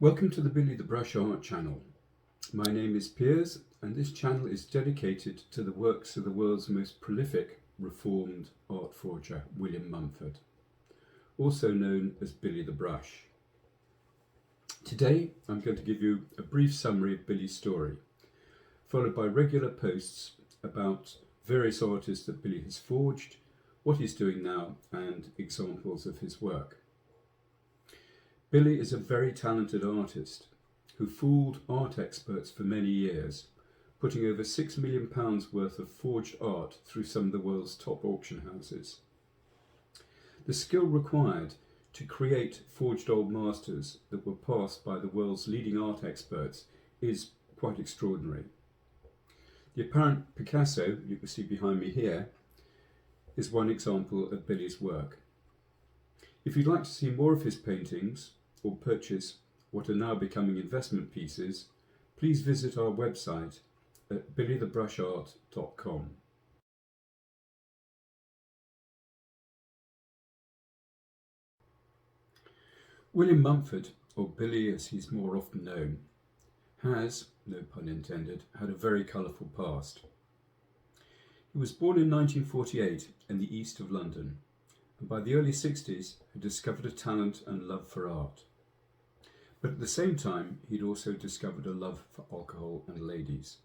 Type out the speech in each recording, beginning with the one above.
Welcome to the Billy the Brush Art channel. My name is Piers and this channel is dedicated to the works of the world's most prolific reformed art forger, William Mumford, also known as Billy the Brush. Today I'm going to give you a brief summary of Billy's story, followed by regular posts about various artists that Billy has forged, what he's doing now and examples of his work. Billy is a very talented artist who fooled art experts for many years, putting over £6 million worth of forged art through some of the world's top auction houses. The skill required to create forged old masters that were passed by the world's leading art experts is quite extraordinary. The apparent Picasso, you can see behind me here, is one example of Billy's work. If you'd like to see more of his paintings, or purchase what are now becoming investment pieces, please visit our website at billythebrushart.com. William Mumford, or Billy as he's more often known, has, no pun intended, had a very colourful past. He was born in 1948 in the east of London, and by the early 60s had discovered a talent and love for art. But at the same time, he'd also discovered a love for alcohol and ladies.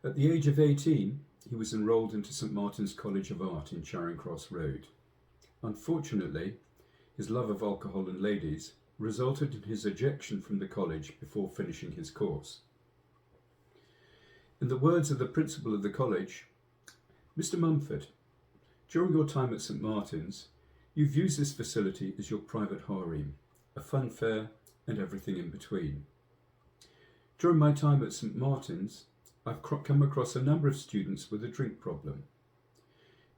At the age of 18, he was enrolled into St Martin's College of Art in Charing Cross Road. Unfortunately, his love of alcohol and ladies resulted in his ejection from the college before finishing his course. In the words of the principal of the college, "Mr Mumford, during your time at St Martin's, you've used this facility as your private harem, a fun fair and everything in between. During my time at St Martin's, I've come across a number of students with a drink problem.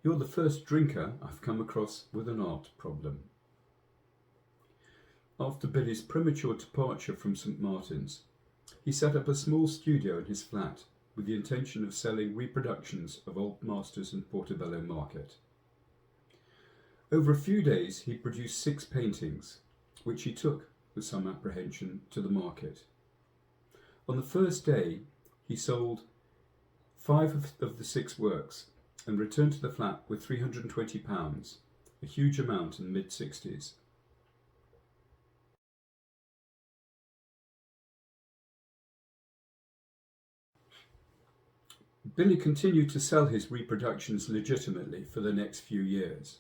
You're the first drinker I've come across with an art problem." After Billy's premature departure from St Martin's, he set up a small studio in his flat with the intention of selling reproductions of old masters in Portobello Market. Over a few days he produced 6 paintings, which he took, with some apprehension, to the market. On the first day, he sold 5 of the 6 works and returned to the flat with £320, a huge amount in the mid-60s. Billy continued to sell his reproductions legitimately for the next few years.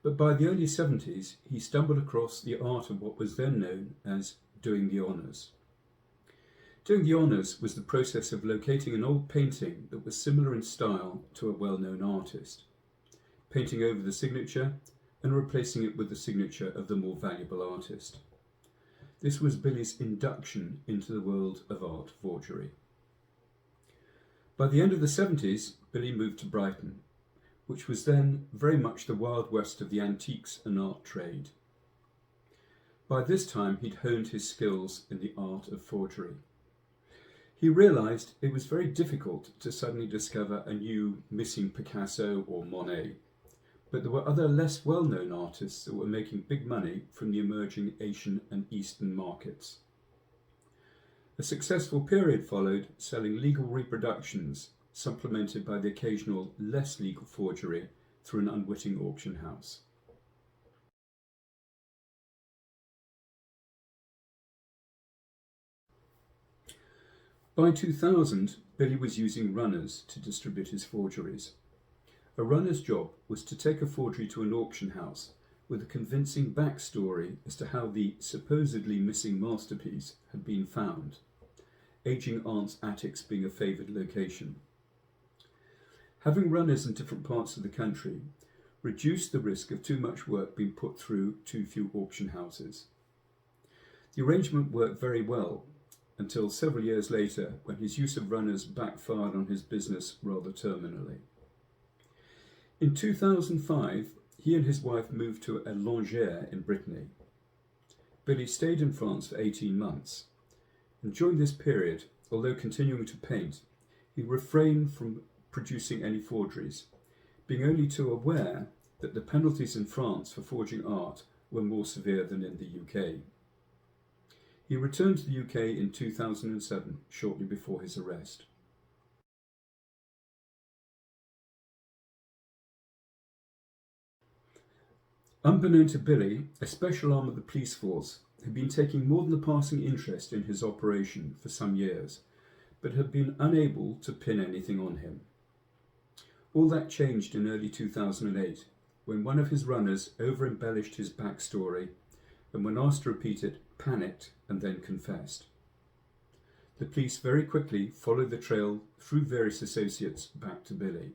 But by the early 70s, he stumbled across the art of what was then known as doing the honours. Doing the honours was the process of locating an old painting that was similar in style to a well-known artist, painting over the signature and replacing it with the signature of the more valuable artist. This was Billy's induction into the world of art forgery. By the end of the 70s, Billy moved to Brighton, which was then very much the Wild West of the antiques and art trade. By this time he'd honed his skills in the art of forgery. He realised it was very difficult to suddenly discover a new missing Picasso or Monet, but there were other less well-known artists that were making big money from the emerging Asian and Eastern markets. A successful period followed, selling legal reproductions supplemented by the occasional less legal forgery through an unwitting auction house. By 2000, Billy was using runners to distribute his forgeries. A runner's job was to take a forgery to an auction house with a convincing backstory as to how the supposedly missing masterpiece had been found, aging aunt's attics being a favoured location. Having runners in different parts of the country reduced the risk of too much work being put through too few auction houses. The arrangement worked very well until several years later, when his use of runners backfired on his business rather terminally. In 2005, he and his wife moved to a Langers in Brittany. Billy stayed in France for 18 months, and during this period, although continuing to paint, he refrained from producing any forgeries, being only too aware that the penalties in France for forging art were more severe than in the UK. He returned to the UK in 2007, shortly before his arrest. Unbeknown to Billy, a special arm of the police force had been taking more than a passing interest in his operation for some years, but had been unable to pin anything on him. All that changed in early 2008, when one of his runners over-embellished his backstory and, when asked to repeat it, panicked and then confessed. The police very quickly followed the trail through various associates back to Billy.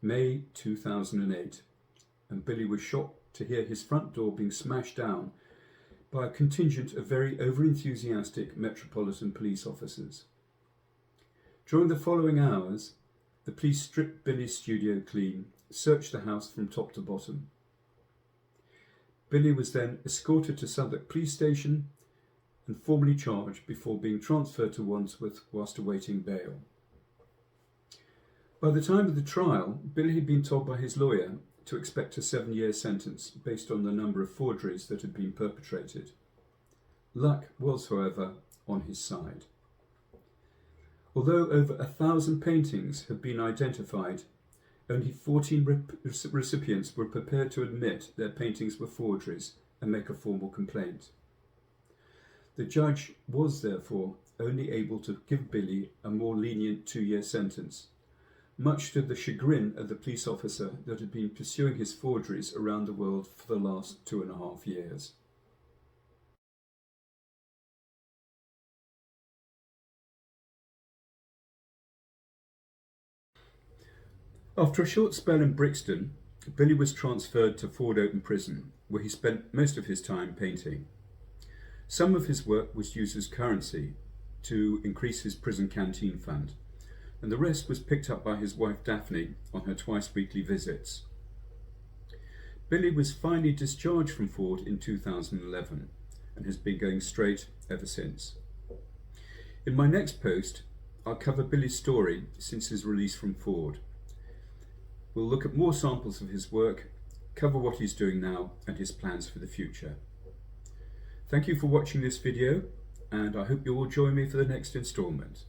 May 2008, and Billy was shocked to hear his front door being smashed down by a contingent of very over-enthusiastic Metropolitan Police officers. During the following hours, the police stripped Billy's studio clean, searched the house from top to bottom. Billy was then escorted to Southwark Police Station and formally charged before being transferred to Wandsworth whilst awaiting bail. By the time of the trial, Billy had been told by his lawyer to expect a 7-year sentence based on the number of forgeries that had been perpetrated. Luck was, however, on his side. Although over 1,000 paintings had been identified, only 14 recipients were prepared to admit their paintings were forgeries and make a formal complaint. The judge was therefore only able to give Billy a more lenient 2-year sentence, much to the chagrin of the police officer that had been pursuing his forgeries around the world for the last 2.5 years. After a short spell in Brixton, Billy was transferred to Ford Open Prison, where he spent most of his time painting. Some of his work was used as currency to increase his prison canteen fund, and the rest was picked up by his wife Daphne on her twice-weekly visits. Billy was finally discharged from Ford in 2011 and has been going straight ever since. In my next post, I'll cover Billy's story since his release from Ford. We'll look at more samples of his work, cover what he's doing now and his plans for the future. Thank you for watching this video, and I hope you will join me for the next instalment.